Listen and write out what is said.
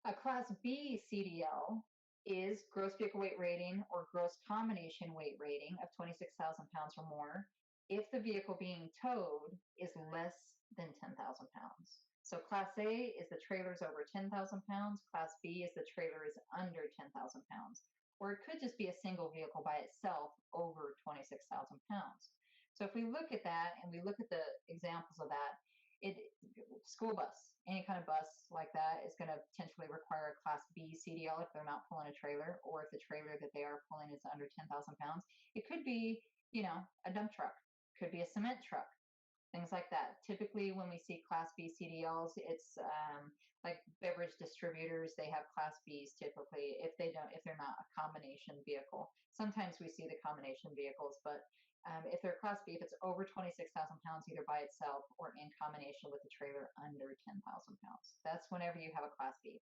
A Class B CDL is gross vehicle weight rating or gross combination weight rating of 26,000 pounds or more if the vehicle being towed is less than 10,000 pounds. So Class A is the trailer is over 10,000 pounds. Class B is the trailer is under 10,000 pounds. Or it could just be a single vehicle by itself over 26,000 pounds. So if we look at that and we look at the examples of that, it school bus, any kind of bus like that is going to potentially require a Class B CDL if they're not pulling a trailer, or if the trailer that they are pulling is under 10,000 pounds. It could be, a dump truck, could be a cement truck, things like that. Typically, when we see Class B CDLs, it's like beverage distributors. They have Class Bs typically if they're not a combination vehicle. Sometimes we see the combination vehicles, but if they're Class B, if it's over 26,000 pounds, either by itself or in combination with a trailer under 10,000 pounds, that's whenever you have a Class B.